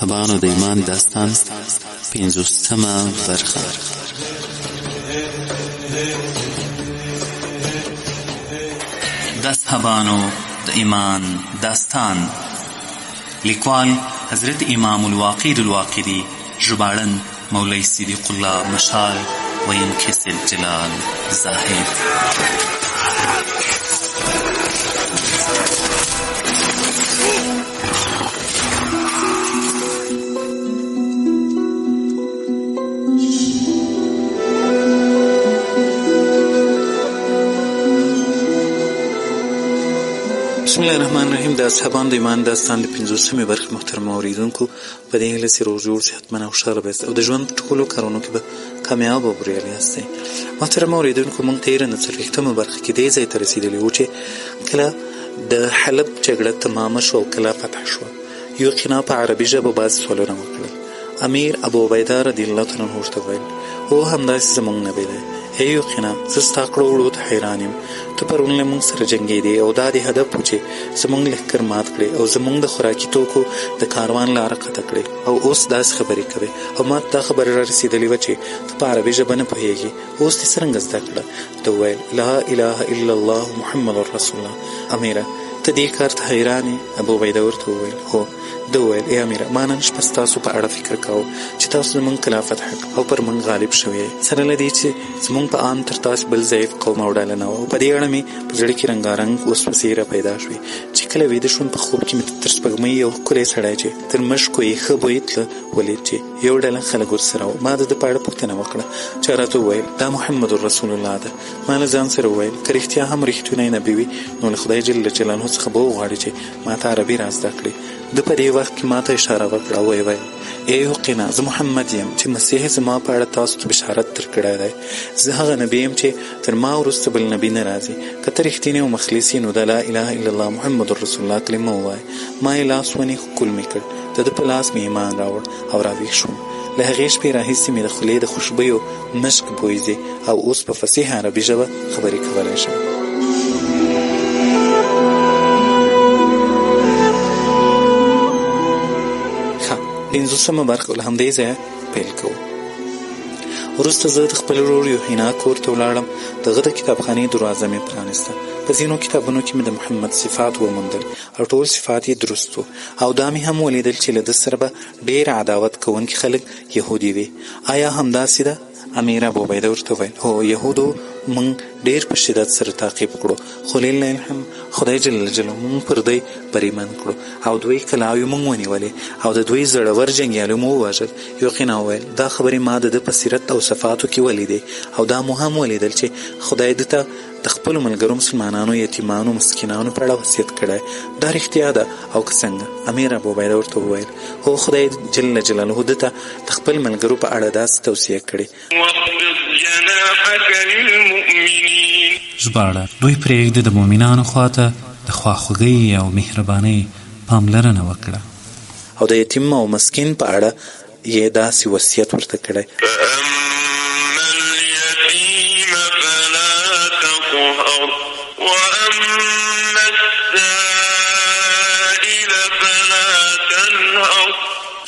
اصحابانو د ایمان داستان 50مه برخه. د اصحابانو د ایمان داستان، لیکوال حضرت امام الواقید الواقدی، ژباړن مولوی صدیق الله مشال و ینکسر جلال زاهد. بسم الله الرحمن الرحیم. د اصحابانو د ایمان داستان د 50مې برخې محترم اوریدونکو، په دې هیله چې روغ جوړ صحتمند او خوشحاله به او د ژوند ټولو کارونو کې به کامیاب او بریالي یاستئ. محترم اوریدونکو، موږ تېره 40مه برخه کې دې ځای ته رسېدلي وو چې کله د حلب جګړه تمامه شوه او کله فتح شوه، یقینا په عربي ژبه بعضې سوالونه وکړل. امیر ابو عبیده رضی الله تعالی عنه ورته وویل: هو همداسې زموږ نبی دی. ای یقینا زه ستا کړو وړو ته حیران یم. ته پرون له موږ سره جنګېدې او دا د هدف و چې زموږ لښکر مات کړې او زموږ د خوراکي توکو د کاروان لاره قطع کړې، او اوس داسې خبرې کوې او ما ته دا خبره را رسېدلې وه چې ته په عربي ژبه نه پوهېږې. اوس دې څرنګه زده کړه؟ ده وویل: لا اله الا الله محمد رسول الله. امیره ته دې کار ته حیران یې؟ ابو عبیده ورته وویل: هو. ده وویل: ای امیره، ما نن شپه ستاسو په اړه فکر کاوه چې تاسو زموږ کلا فتح او پر موږ غالب شوی یې، سره له دې چې زموږ په آن تر تاسو بل ضعیف قوم او ډله نه وه، او په دې اړه مې په زړه کې رنګارنګ وسوسې را پیدا شوې چې کله ویده شوم په خوب کې مې تر سپوږمۍ یو ښکلی سړی چې تر مشکو یې ښه بوی تله ولید چې یو ډله خلک ورسره وو. ما د ده په اړه پوښتنه وکړه چې راته وویل: دا محمد رسول الله ده. ما له ځان سره وویل: که رښتیا هم رښتونی نبي وي نو له خدای جل جلاله څخه به وغواړي چې ما ته عربي را زده کړي. ده په دې وخت کې ما ته اشاره وکړه او ویې ویل: ای یقینا زه محمد یم چې مسیح زما په اړه تاسو ته بشارت درکړی دی. زه هغه نبي یم چې تر ما وروسته بل نبي نه راځي. که ته رښتینی او مخلص یې نو د لا اله الا الله محمد رسول الله کلمه ووایه. ما یې لاس ونیو، ښکل مې کړ، د ده په لاس مې ایمان راوړ او راویښ شوم. له هغې شپې راهیسې مې د خولې د خوشبویو مشک بوی ځي او اوس په فصیح عربي ژبه خبرې کولی شم. ښه، 50مه برخه له همدې ځایه پیل کوو. وروسته زه د خپل ورور یوحنا کور ته ولاړم. دغه د کتابخانې دروازه مې پرانسته. په ځینو کتابونو کې مې د محمد صفات وموندل او ټول صفات یې درست و، او دا مې هم ولیدل چې له ده سره به ډېر عداوت کوونکي خلک یهودي وي. آیا همداسې ده؟ امیر ابو عبیده ورته وویل: هو، یهودو موږ ډېر په شدت سره تعقیب کړو، خو لله الحمد خدای جل جلاله موږ پر دوی بریمن کړو او دوی کلاوې موږ ونیولې او د دوی زړور جنګیالي مو ووژل. یقینا وویل: دا خبرې ما د ده په سیرت او صفاتو کې ولیدې او دا مو هم ولیدل چې خدای ده ته د خپلو ملګرو مسلمانانو، یتیمانو، مسکینانو په اړه وصیت کړی. دا رښتیا ده او که څنګه؟ امیر ابو عبیده ورته وویل: هو، خدای جل جلاله ده ته د خپل ملګرو په اړه داسې توصیه کړې. ژباړه: دوی پرېږده د مؤمنانو خواته د خواخوږۍ او مهربانۍ پاملرنه وکړه، او د یتیم او مسکین په اړه یې داسې وصیت ورته کړی: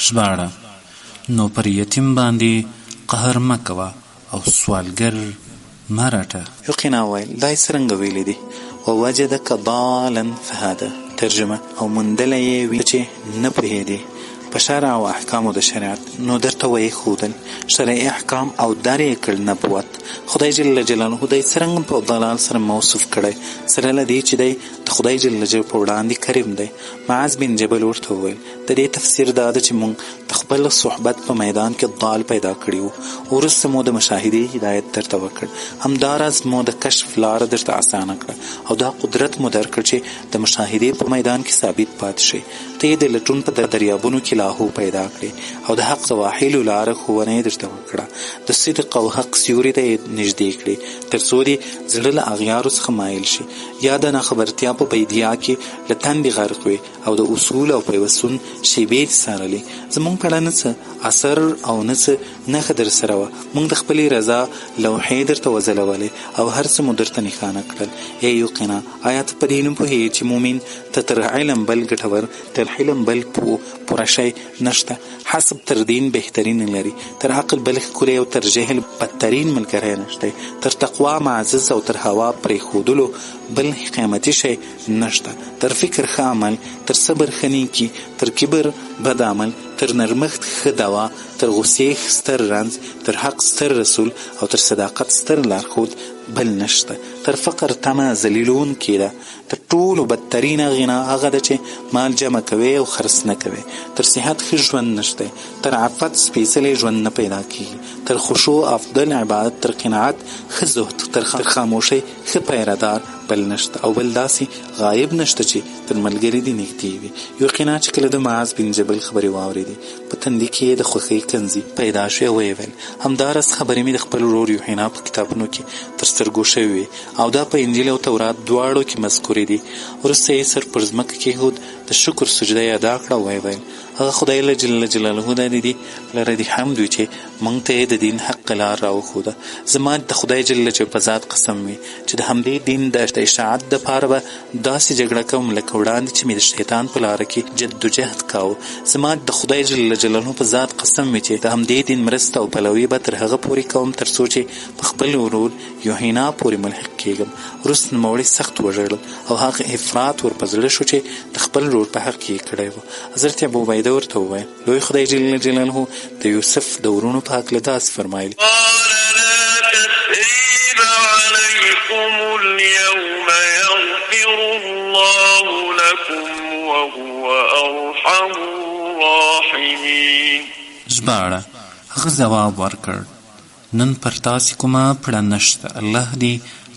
ژباړه: نو پر یتیم باندې قهر مه کوه او سوالګر مه رټه. یقینا ویل: دا یې څرنګه ویلی دي؟ ووجدک ضالا فهده. ترجمه: او موندلی یې وي چې نه پوهېدې په شرع او احکامو د شریعت، نو درته ویې ښودل شرعي احکام او در یې کړ نبوت. خدای جل جلاله دی څرنګه په ضلال سره موصوف کړی، سره له دې چې دی د خدای جل جلاله په وړاندې کریم دی. معاذ بن جبل ورته وویل: د دې تفسیر دا ده چې موږ د خپل صحبت په میدان کې ضال پیدا کړي وو، وروسته مو د مشاهدې هدایت درته وکړ. همداراز مو د کشف لاره درته اسانه کړه او دا قدرت مو درکړ چې د مشاهدې په میدان کې ثابت پاتې شئ. ته یې د لټون په دریابونو کې لاهو پیدا کړې او د حق د واحلو لاره ښوونه یې درته وکړه. د صدق او حق سیوري ته یې نږدې کړې تر څو دې زړه له اغیارو څخه مایل شي، یا د ناخبرتیا په بیدیا کې له تندې غرق وې او د اصول او پیوستون شیبې دې څارلې. زموږ په اړه نه څه اثر او نه څه نښه در سره وه. موږ د خپلې رضا لوحې درته وځلولې او هر څه مو درته نښانه کړل. ای یقینا آیا ته په دې نه پوهېږې چې مومن ته تر علم بل ګټور، تر حلم بل پوره شی نشته، حسب تر دین بهترین لري، تر عقل بل ښکلی او تر جهل بدترین ملګری نشته، تر تقوا معزز او تر هوا پرېښودلو بل قیمتي شی نشته، تر فکر ښه عمل، تر صبر ښه نیکي، تر کبر بد عمل، تر نرمښت ښه دوا، تر غصې ستر رنځ، تر حق ستر رسول او تر صداقت ستر لارښود بل نشته، تر فقر تمه ذلیلون کېده، تر ټولو بدترینه غنا هغه ده چې مال جمع کوي او خرڅ نه کوي، تر صحت ښه ژوند نشته، تر عفت سپېڅلی ژوند نه پیدا کېږي، تر خشوع افضل عبادت، تر قناعت ښه زهد، تر خاموشۍ ښه پیردار بل نشته او بل داسې غایب نشته چې تر ملګري دې نږدې وي. یقینا چې کله د معاذ بن جبل خبرې واورېدې په تندي کې یې د خوښۍ کنځي پیدا شوې او ویې ویل همداراز خبرې مې د خپل ورور یوحنا په کتابونو کې تر سترګو شوې وې او دا په انجیل او تورات دواړو کې مذکورې دي. وروسته یې سر پر ځمکه کېښود، د شکر سجده یې ادا کړه او ویې ویل هغه خدای جل جلاله د دې لره دې حمد وي چې موږ ته یې د دین حق لار راوښوده. زما د خدای جل په ذات قسم وي چې د همدې دین د اشاعت دپاره به داسې جګړه کوم لکه وړاندې چې مې د شیطان په لاره کې جد و جهد کاوه. زما د خدای جل جلاله په ذات قسم وي چې د همدې دین مرسته او پلوي به تر هغه پورې کوم تر څو چې په خپل ورور یوحنا پورې ملحق کېږم. وروسته نوموړي سخت وژړل او هغه افراط ور په زړه شو چې د خپل ورور په حق کې کړی و. حضرت ابو عبیده ورته وویل لوی خدای جل جلاله د یوسف د ورونو په هکله داسې فرمایلي عليكم اليوم يغفر الله لكم وهو أرحم الراحمين. ژباړه هغه ځواب ورکړ نن پر تاسې کومه پړه نشته، الله دې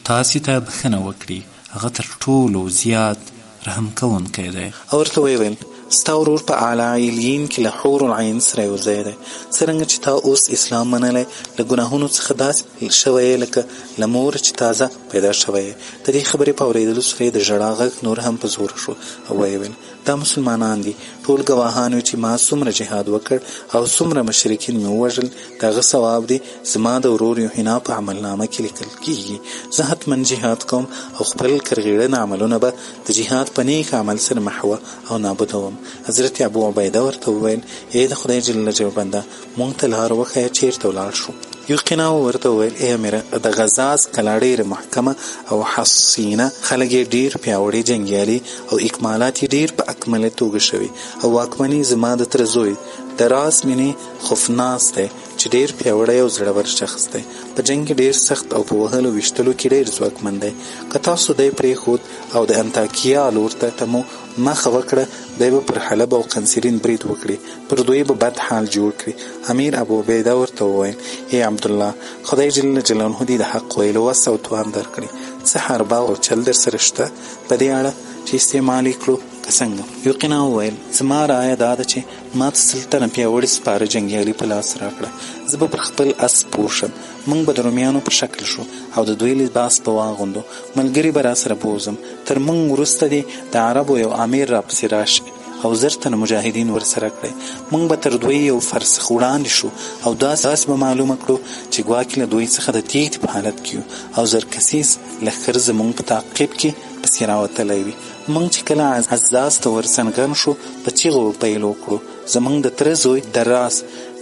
تاسې ته بښنه وکړي، هغه تر ټولو زیات رحم کوونکی دی. او ورته ویې ویل ستا ورور په اعلی علیین کې له حور العین سره یو ځای دی. څرنګه چې تا اوس اسلام منلی له ګناهونو څخه داسې شوی لکه له مور چې تازه پیدا شوی. د دې خبرې په اورېدلو سره د ژړا غږ نور هم په زوره شو او ویې ویل دا مسلمانان دي، ټول ګواهان وي چې ما څومره جهاد وکړ او څومره مشرکین مې ووژل، د هغه ثواب دی زما د ورور یوحنا په عملنامه کې لیکل کېږي. زه حتما جهاد کوم او خپل کرغېړنه عملونه به د جهاد په نیک عمل سره محوه او نابودوم. حضرت ابو عبیده ورته وویل ای د خدای جل جلاله بنده مونږ ته لار وښیه چیرته ولاړ شو. یقینا ورته وویل ای امیره د غزاز کلا ډېره محکمه او حصینه، خلک یې ډېر پیاوړي جنګیالي او اکمالات یې ډېر په اکمله توګه شوي او واکمني زما د تره زوی د راس مینې خفناس دی چې ډېر پیاوړی او زړور شخص دی، په جنګ کې ډېر سخت او په وهلو ویشتلو کې ډېر ځواکمن دی. که تاسو دی پرېښود او د انطاکیه لور ته مو مخه وکړه دی به پر حلب او قنسرین برید وکړي، پر دوی به بد حال جوړ کړي. امیر ابو عبیده ورته وویل ای عبدالله خدای جل جلاله دې د حق ویلو وس او توان درکړي، څه حربه او چل در سره شته په دې اړه چې استعمال یې کړو که څنګه؟ یقینا وویل زما رایه دا ده چې ما ته 100 تنه پیاوړي سپاره جنګیالي په لاس راکړه، زه به پر خپل اس پور شم، موږ به د رومیانو په شکل شو او د دوی لباس به واغوندو، ملګري به را سره بوزم، تر موږ وروسته دې د عربو یو امیر را پسې راشي او 10 تنه مجاهدین ورسره کړی، موږ به تر دوی یو فرسخ وړاندې شو او داسې به معلومه کړو چې ګواکې له دوی څخه د تیښتې په حالت کې یو او زرکسیز لښکر زموږ په تعقیب کې پسې راوتلی وي. موږ چې کله عزاز ته ورڅنګن شو په چیغو پیل وکړو زموږ د تره زوی د راس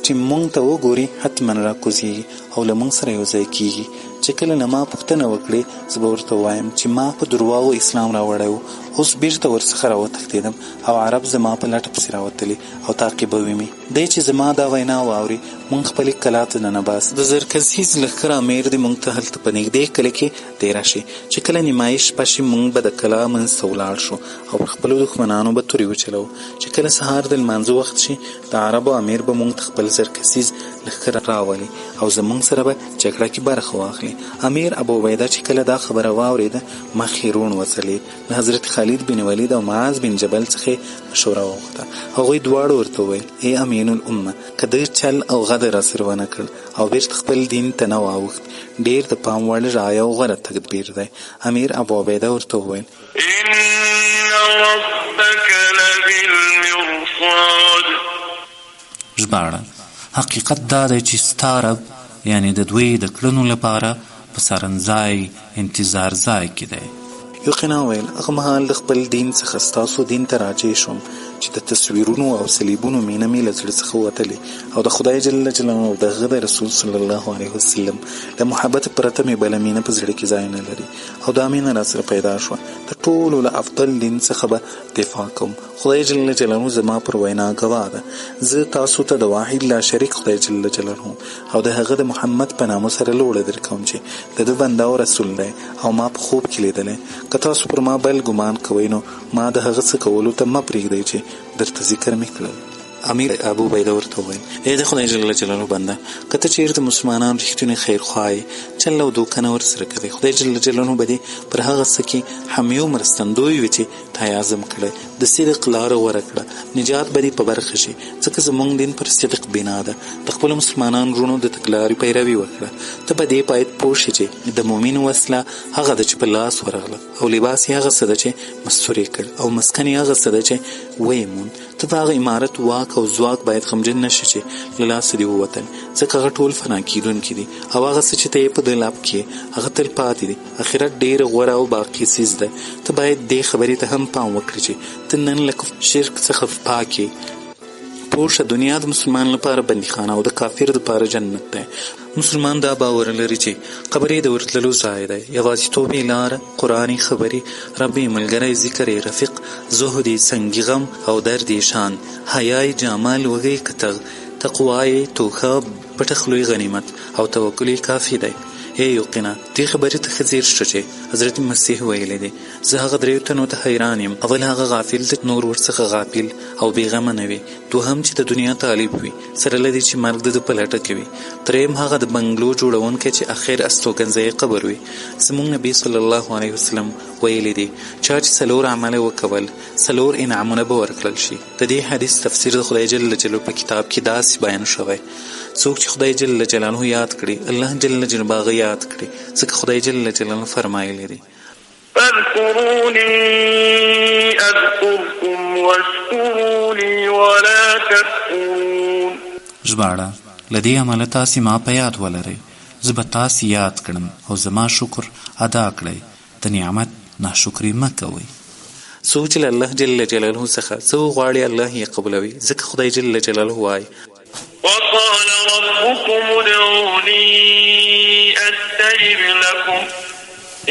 چې موږ ته وګوري حتما را کوزیږي او له موږ سره یو ځای کېږي. چې کله نه ما پوښتنه وکړې زه به ورته ووایم چې ما په درواغو اسلام راوړی و، اوس بیرته ورڅخه راوتښتېدم او عرب زما په لټه پسې راوتلي او تعقیبوي مې. دی چې زما دا وینا واوري موږ خپلې کلا ته ننباس، د زرکزیز لښکر امیر دې موږ ته هلته په نږدې کلي کې دی راشي. چې کله نیمایي شپه شي موږ به د کلا منځ ته ولاړ شو او پر خپلو دښمنانو به تورې وچلو. چې کله سهار د لمانځه وخت شي د عربو امیر به موږ ته خپل زرکزیز لښکر راولي او زموږ سره به جګړه کې برخه واخلي. امیر ابو عبیده چې کله دا خبره واورېده مخ یې روڼ وځلېد. د حضرت خالد بن ولید او معاذ بن جبل څخه مشوره وغوښته. هغوی دواړو ورته وویل ای امین الامه که ده چل او غدر راسره ونه کړ او بیرته خپل دین ته نه واوښت ډېر د پام وړ رایه او غوره تدبیر دی. امیر ابو عبیده ورته وویل ان ربک لبالمرصاد. ژباړه: حقیقت دا دی چې ستا رب یعنی د دوی د کړنو لپاره په څارنځای انتظار ځای کې دی. یقینا ویل هغه مهال د خپل دین څخه ستاسو دین ته راجع شوم چې د تصویرونو او صلیبونو مینه مې له زړه څخه وتلې او د خدای جل جلاله او د هغه د رسول صلی الله علیه وسلم له محبت پرته مې بله مینه په زړه کې ځای نه لري او دا مینه راسره پیدا شوه. د ټولو له افضل دین څخه به دفاع کوم. خدای جل جلاله زما پر وینا ګواه ده. زه تاسو ته د واحد لا شریک خدای جل جلاله او د هغه د محمد په نامه سره لوړه درکوم چې د ده بنده او رسول دی او ما په خوب کې لیدلی. که تاسو پر ما بل ګمان کوئ نو ما د هغه څه کولو ته مه پرېږدئ چې درته ذکر مې کړل. امیر ابو عبیده ورته وویل ای د خدای جل جلاله بنده که ته چېرته مسلمانان رښتونی خیرخواه یې چل او دوکه نه ورسره کوې خدای جل جلاله به دې پر هغه څه کې حامی او مرستندوی وي چې تا یې عزم کړی. د صدق لاره غوره کړه نجات به دې په برخه شي ځکه زموږ دین پر صدق بنا ده. د خپلو مسلمانانو وروڼو د تګلارې پیروي وکړه. ته په دې باید پوه شې چې د مؤمن وسله هغه ده چې په لاس ورغله او لباس یې هغه څه ده چې مستور یې کړ او مسکن یې هغه څه ده چې ویې موند. ته د هغه عمارت واک او ځواک باید غمجن نشي چې له لاسه دې ووتل ځکه هغه ټول فنا کېدونکي دي او هغه څه چې ته یې په دلاب کې هغه تل پاتې دي. آخرت ډېر غوره او باقي څیز ده. ته باید دې خبرې ته هم پام وکړې چې ته نن له شرک څخه پاک یې. پوه شه دنیا د مسلمان لپاره بندیخانه او د کافر دپاره جنت دی. مسلمان دا باور لري چې قبر یې د ورتللو ځای دی. یوازیتوب یې لاره، قرآني خبرې، رب یې ملګری، ذکر یې رفیق، زهد یې سنګي غم او درد یې شان، حیا یې جامه لوږی کتغ، تقوا یې توښه پټه خولوی غنیمت او توکل یې کافي دی. ای یقینا دې خبرې ته ښه ځیر شه چې حضرت مسیح ویلی دی زه هغه دریو تنو ته حیران یم. اول هغه غافل دی نور ورڅخه غافل او بېغمه نه وي. دوهم چې د دنیا طالب وي سره له دې چې مرګ د ده په لټه کې وي. دریم هغه د بنګلو جوړونکی چې اخر استوګنځی قبر وي. زموږ نبي صلی الله علیه وسلم ویلی دی چا چې څلور عمله وکول څلور انعامونه به ورکړل شي. د دې حدیث تفسیر د خدای جل جلاله په کتاب کې داسې بیان شوی څوک چې خدای جل جلاله یاد کړي الله جل جلاله یاد کړي ځکه خدای جل جلاله فرمایلی دی فاذكروني اذكركم واشكروا لي ولا تكفرون. ژباړه: له دې عمله تاسې ما په یاد ولرئ زه به تاسې یاد کړم او زما شکر ادا کړئ. د نعمت ناشکري مه کوئ. څوک چې له الله جل جلاله څخه څه وغواړي الله یې قبلوي ځکه خدای جل جلاله وایي وقال ربكم ادعوني استجب لكم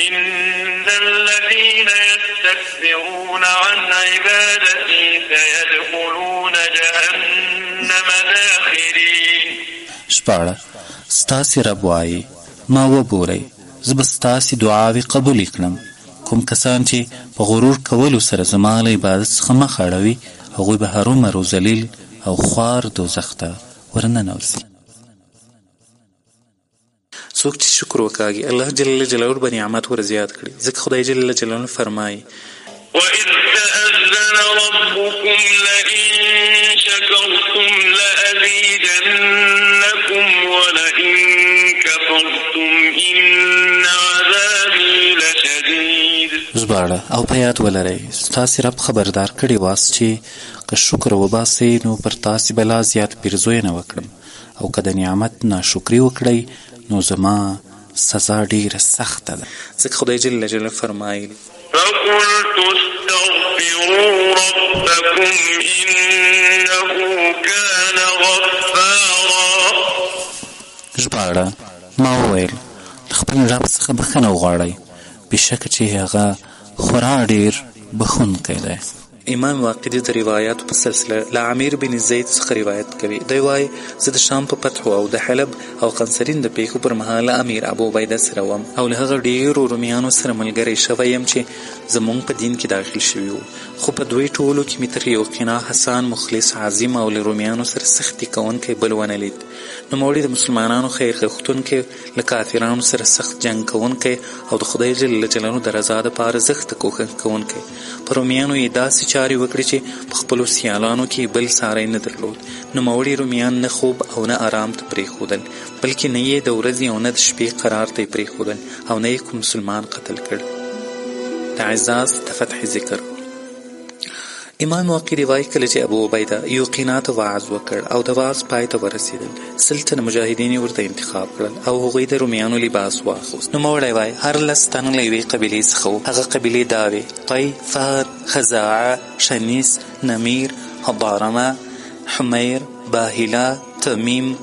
ان الذين يستكبرون عن عبادتي سيدخلون جهنم داخرين. ژباړه: ستاسې رب وایي ما وبورئ زه به ستاسې دعاوې قبولې کړم. کوم کسان چې په غرور کولو سره زما له عبادت څخه مخ اړوي هغوی به هرومرو ذلیل او خوار دوزخ ته ورننوځي. څوک چې شکر وکاږي الله جل جلاله به نعمت ور زیات کړي ځکه خدای جل جلاله فرمایي وَإِذْ تَأَذَّنَ رَبُّكُمْ لَئِن شَكَرْتُمْ لَأَزِيدَنَّكُمْ وَلَئِن كَفَرْتُمْ إِنَّ عَذَابِي لَشَدِيدٌ. ژباړه: او په یاد ولرئ ستاسې رب خبردار کړي واست چې که شکر وباسئ نو پر تاسې به لا زیات پیرزوینه وکړم او که د نعمت ناشکري وکړئ نو زما سزا ډیره سخته ده ځکه خدای جل جلاله فرمایلی فَقُلْتُ اسْتَغْفِرُوا رَبَّكُمْ إِنَّهُ كَانَ غَفَّارًا. ژباړه: ما وویل له خپل رب څخه بخښنه وغواړئ بېشکه چې هغه خورا ډیر بخښونکی دی. امام واقدي د روایاتو په سلسله له عامر بن زید څخه روایت کوي. دی وایي زه د شام په فتحو او د حلب او قنصرین د پیښو پر مهال امیر ابو عبیده سره وم او له هغه ډېرو رومیانو سره ملګری شوی یم چې زموږ په دین کې داخل شوي وو. خو په دوی ټولو کې مې تر یو قنا حسان مخلص عظیم او له رومیانو سره سختي کوونکی بل ونه لید. نوموړي د مسلمانانو خیر غوښتونکی، له کافرانو سره سخت جنګ کوونکی او د خدای جل جلاله د رضا دپاره زښته کوښښ کوونکی. په رومیانو یې داسې چارې وکړې چې په خپلو سیالانو کې بل ساری نه درلود. نوموړي رومیان نه خوب او نه آرام ته پرېښودل، بلکې نه یې د ورځې او نه د شپې قرار ته یې پرېښودل او نه یې کوم مسلمان قتل کړ. د عزاز د فتح ذکر. امام واقعي وایي کله چې ابو عبیده یوقینا ته وعظ وکړ او د وعظ پای ته ورسېدل، 100 تنه مجاهدین یې ورته انتخاب کړل او هغوی د رومیانو لباس واخیست. نوموړی وایي هر 10 تنه له یوې قبیلې څخه وو. هغه قبیلې دا وې: طی، فهر، خزاعه، شنیس، نمیر، حضارمه، حمیر، باهله، تمیم،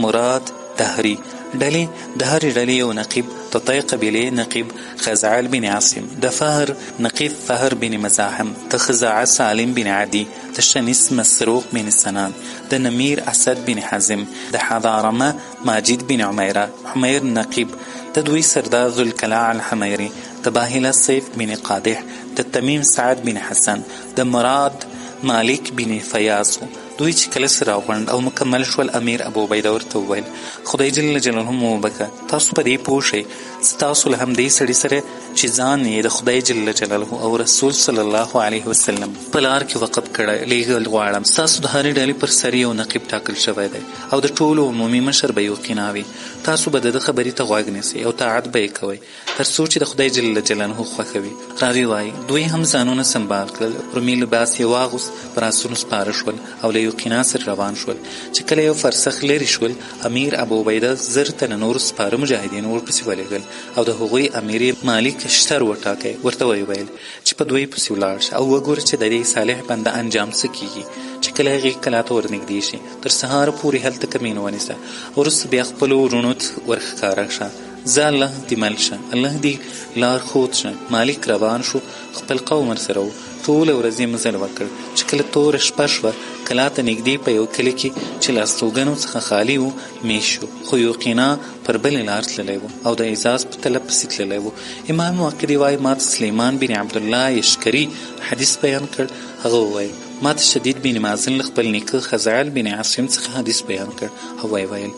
مراد، دهري. ډلې د هرې ډلې یو نقیب. د طی قبیلې نقیب خزعل بن عاصم، د فهر نقیب فهر بن مزاحم، د خزاعه سالم بن عدي، د شنیس مسروق بن سنان، د نمیر اسد بن حزم، د حضارمه ماجد بن عمیره. حمیر نقیب د دوی سردار ذوالکلاع الحمیری، د باهله سیف بن قادح، د تمیم سعد بن حسن، د مراد مالک بن فیاض. دوی چې کله سره راغونډ او مکمل شول، امیر ابو عبیده ورته وویل: خدای جل جلاله مو وبښه، تاسو په دې پوه شئ زه تاسو له همدې سړي سره چې ځان یې د خدای جل جلاله او رسول صلی الله علیه وسلم په لار کې وقف کړی لیږل غواړم. ستاسو د هرې ډلې پر سر یو نقیب ټاکل شوی دی او د ټولو عمومي مشر به یوقینا وي. تاسو به د ده خبرې ته غوږ نیسئ او طاعت به یې کوئ تر څو چې د خدای جل جلاله خوښوي. راوي وایي دوی هم ځانونه سنبال کړل، رومي لباس یې واغوست، پر آسونو سپاره شول او له یوقینا سره روان شول. چې کله یو فرسخ لرې شول، امیر ابو عبیده 10 تنه نور سپاره مجاهدین ورپسې ولېږل او د هغوی امیر مالک شتر وټاکی. ورته ویل چې په دوی پسې ولاړ شه او وګوره چې د دې صالح بنده انجام څه کیږي. چې کله هغې کلا ته ورنږدې شي، تر سهاره پورې هلته کمین ونیسه، وروسته بیا خپلو وروڼو ته ورښکاره شه. زه الله دې مل شه، الله دې لار ښود شه. مالک روان شو، خپل قوم ورسره و. ټوله ورځ یې مزل وکړ. چې کله توره شپه شوه، کلا ته نږدې په یو کلي کې چې له استوګنو څخه خالي و میش شو، خو یوقینا پر بلې لار تللی و او د اعزاز په طلب پسې تللی و. امام واقعي وایي ما ته سلیمان بن عبدالله یشکري حدیث بیان کړ. هغه وویل ما ته شدید بن مازن له خپل نیکه خزعل بن عاصم څخه حدیث بیان کړ. او ویل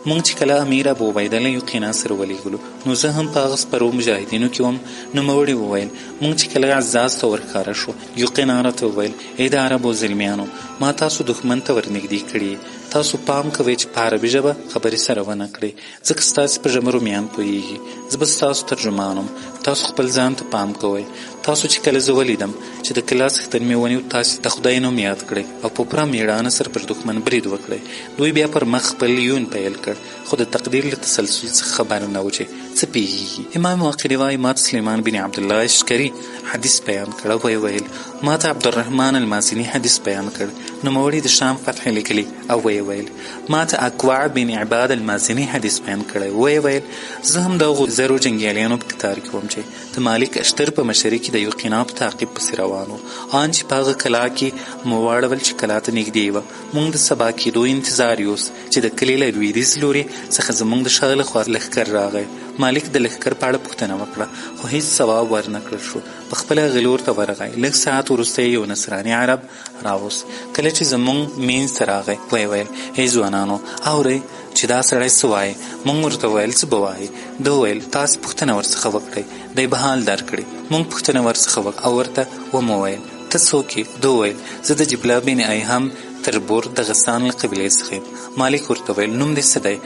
موږ چې کله امیر ابو عبیده له یوقینا سره ولېږلو، نو زه هم په هغه سپرو مجاهدینو کې وم. نوموړي وویل موږ چې کله عزاز ته ورښکاره شو، یوقینا راته وویل ای د عربو زلمیانو، ما تاسو دښمن ته ورنږدې کړي، تاسو پام کوئ چې په عربي ژبه خبرې سره ونه کړئ، ځکه ستاسې په ژبه رومیان پوهېږي. زه به ستاسو ترجمان وم، تاسو خپل ځان ته پام کوئ. تاسو چې کله زه ولیدم چې د کلا څښتن مې ونیو، تاسې د خدای نوم یاد کړئ او په پوره مېړانه سره پر دښمن برید وکړئ. دوی بیا پر مخ خپل یون پیل کړ، خو د تقدیر له تسلسل څخه خبر نه و چې څه پیږي. امام واقعي وایي ما ته سلیمان بن عبدالله اشکري حدیث بیان کړ او ویل ما ته عبدالرحمن المازني حدیث بیان کړ. نوموړي د شام فتح لیکلي او ویل ما ته اکوع بن عباد المازني حدیث بیان کړی. ویل زه هم دغو زرو جنګیالیانو په کتار کې وم چې د مالک اشتر په مشري کې د یوقینا په تعقیب پسې روان و. آن چې په هغه کلا کې مو واړول چې کلا ته نږدې وه، موږ د سبا کېدو انتظار یوس چې د کلي له لویدیځ لوري څخه زموږ د شا له خوا لښکر راغی. مالک د لښکر په اړه پوښتنه وکړه، خو هیڅ ځواب ورنه کړل شو. په خپله غلور ته ورغی. لږ ساعت وروسته یو نصراني عرب راوست. کله چې زموږ مینځ ته راغی، ویل ای ځوانانو اورئ چې دا سړی څه وایي. موږ ورته ویل څه به وایي. ده وویل تاسې پوښتنه ورڅخه وکړئ، دی به حال درکړي. موږ پوښتنه ورڅخه وکړه او ورته ومو ویل ته څوک یې؟ ده وویل زه د جبله بن ایهم تربور د غسان له قبیلې څخه یم. مالک ورته ویل نوم دې څه دی؟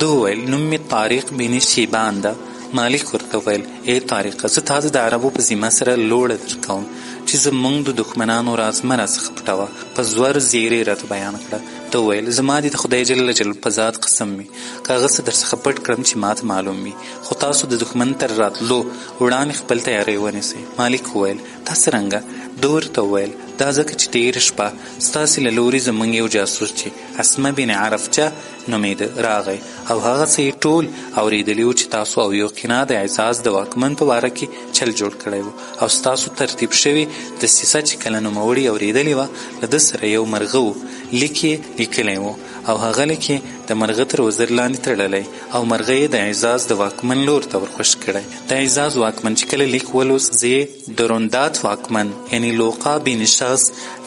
ده وویل نوم مې طارق بن شیبان ده. مالک ورته ویل ای طارقه، زه تاسو د عربو په ذمه سره لوړه درکوم چې زموږ د دښمنانو راز مه راڅخه پټوه. په زور زیرې راته بیان کړه. ده وویل زما دې د خدای جل جلاله په ذات قسم وي که هغه څه درڅخه پټ کړم چې ماته معلوم وي، خو تاسو د دښمن تر راتلو وړاندې خپل تیاری ونیسئ. مالک وویل دا څرنګه؟ ده ورته وویل دا ځکه چې تېره شپه ستاسې له لوري زموږ یو جاسوس چې اسمه بن عرفجه نومېده راغی او هغه څه یې ټول اورېدلي وو چې تاسو او یوقینا د اعزاز د واکمن په باره کې چل جوړ کړی و او ستاسو ترتیب شوې دسیسه چې کله نوموړي اورېدلې وه، له ده سره یو مرغه و، لیک یې لیکلی و او هغه لیک یې د مرغه تر وزر لاندې تړلی او مرغه یې د اعزاز د واکمن لور ته ورخوش کړی. د اعزاز واکمن چې کله لیک ولوست زه یې د روندات واکمن یعنی لوقا بن شاس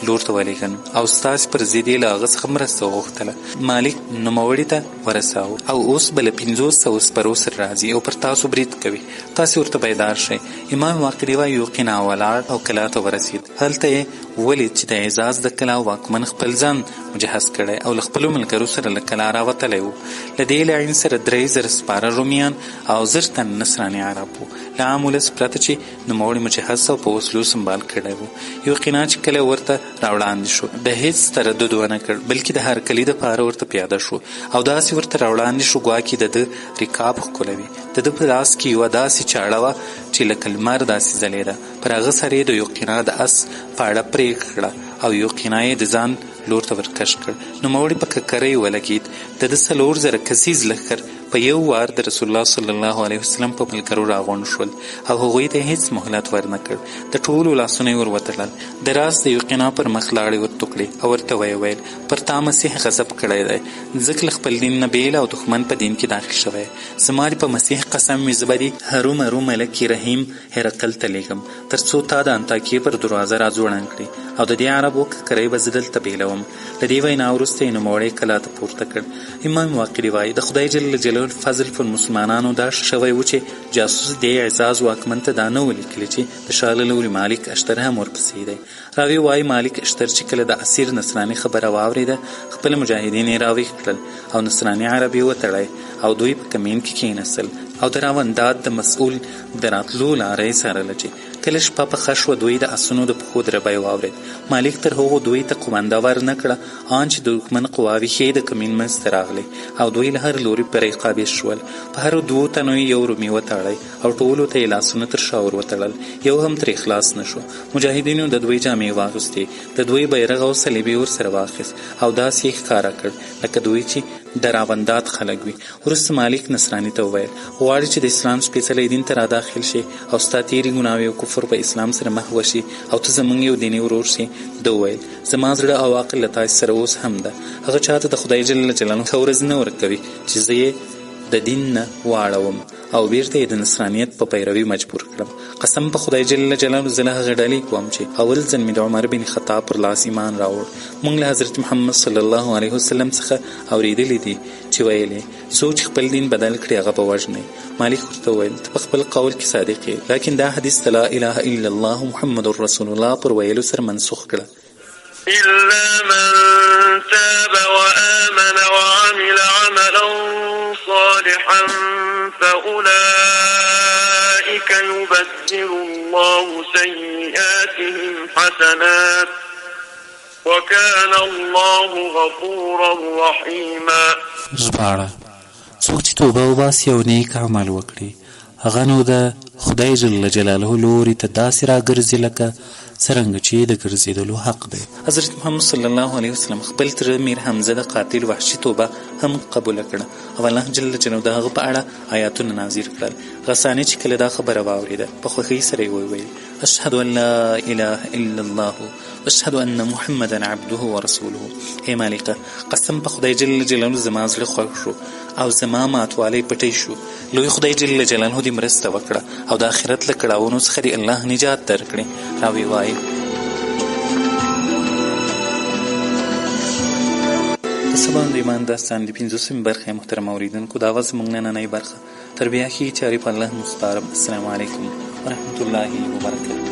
لور ته ولیږم او ستاسې پر ضد یې له هغه څخه مرسته وغوښتله. مالک نوموړي ته ورساوه او اوس به له 500 سپرو سره راځي او پر تاسو برید کوي، تاسې ورته بیدار شئ. امام واقدي وایي یوقینا ولاړ او کلا ته ورسید. هلته یې ولید چې د اعزاز د کلا واکمن خپل ځان مجهز کړی او له خپلو ملګرو سره له کلا راوتلی و. له دې لعین سره 3000 سپاره رومیان او 1000 تن نصراني عرب و، له عام ولس پرته چې نوموړي مجهز او په وسلو سنبال کړی و. یوقینا چې کله ورته راوړاندې شو د هیڅ تردد ونه کړ، بلکې د هرکلي دپاره ورته پیاده شو او داسې ورته راوړاندې شو ګواکې د ده رکاب ښکلوي. د ده په لاس کې یوه داسې چاړه وه چې لکه لمر داسې ځلېده. پر هغه سر یې د یوقینا د اس پاړه پرې کړه او یوقینا یې د ځان لور ته ورکش کړ. نوموړي په ککرۍ ولګېد. د ده 4,000 کسیز لښکر په یو وار د رسول الله صلی الله علیه وسلم په ملګرو راغونډ شول او هغوی ته هیڅ مهلت ورنه کړ. د ټولو لاسونه یې ور وتړل. د راز د یوقینا پر مخ لاړې ور تو کړې او ورته ویې ویل پر تا مسیح غضب کړی دی، ځکه له خپل دین نه بیل او دښمن په دین کې داخل شوی. زما دې په مسیح قسم وي زه به دې هرومرو ملک رحیم هرقل ته لیږم تر څو تا د انطاکیې پر دروازه راځوړند کړي او د دې عربو ککرۍ به زه دلته بیلوم. له دې وینا وروسته یې نوموړی کلا ته پورته کړ. امام واقدي وایي د خدای جل جلاله فضل پر مسلمانانو دا شوی و چې جاسوس دې اعزاز واکمن ته دا نه ولیکلی چې د شاه له لوري مالک اشتر هم ورپسې دی. راوی وایي مالک اشتر چې کله د اسیر نصراني خبره واورېده خپل مجاهدین یې راویښ کړل او نصراني عرب یې وتړی او دوی په کمین کې کېنستل او د راونداد د مسؤل د راتلو لاره یې څارله. چې کله شپه پخه شوه دوی د اسونو د پښو دربی واورېد. مالک تر هغو دوی ته قومنده ور نه کړه آن چې د دښمن قواوې ښې د کمین منځ ته راغلی او دوی له هر لوري پرې قابض شول. په هرو 2 تنو یې یو رومي وتړی او ټولو ته یې لاسونه تر شا ور وتړل، یو هم ترې خلاص نه شو. مجاهدینو د دوی جامې واغوستې، د دوی بیرغ او صلیبي ورسره واخیست او داسې یې ښکاره کړ لکه دوی چې د راونداد خلک وي. وروسته مالک نصراني ته وویل غواړي چې د اسلام سپېڅلی دین ته راداخل شي او ستا تېرې ګناوې او کفر په اسلام سره محو شي او ته زموږ یو دیني ورور شي. ده وویل زما زړه او عقل له تاسې سره اوس هم ده. هغه چاته د خدای جل جلاله ښه ورځ نه ورکوي چې زه یې د دین نه واړوم او بیرته یې د نصرانیت په پیروي مجبور کړم. قسم په خدای جل جلاله زه له هغې ډلې کوم چې اول ځل مې د عمر بن خطاب پر لاس ایمان راوړ. موږ له حضرت محمد صلی الله علیه وسلم څخه اورېدلی دي چې ویل یې څوک چې خپل دین بدل کړي هغه به وژنئ. مالک ورته وویل ته په خپل قول کې صادق یې، لکن دا حدیث د لا اله الا الله محمد رسول الله پر ویلو سره منسوخ کړه. إلا من تاب وآمن وعمل عملا صالحا فأولئك يبدل الله سيئاتهم حسنات وكان الله غفورا رحيما. ژباړه څوک چې توبه وباسي او نیک عمل وکړي هغه نو د خدای جل جلاله لوري ته داسې راګرځي لکه څرنګه چې د ګرځېدلو حق دی. حضرت محمد صلی الله علیه وسلم خپل تره میر حمزه د قاتل وحشي توبه هم قبوله کړه او الله جل جلاله د هغه په اړه آیاتونه نازل کړل. غساني چې کله دا خبره واورېده په خوښۍ سره یې وویل اشهد ان لا اله الا الله واشهد ان محمدا عبده ورسوله. ای مالکه قسم په خدای جل جلاله زما زړه خوښ شو او زما ماتوالی پټی شو. لوی خدای جل جلاله دې مرسته وکړه او د آخرت له کړاوونو څخه دې الله نجات درکړي. راوی وایي د سبا د ایمان داستان د 15مې برخې محترم اوریدونکو دا وه زموږ نننۍ برخه. تر بیا ښې چارې په الله مسپارم. السلام علیکم ورحمة الله وبرکاته.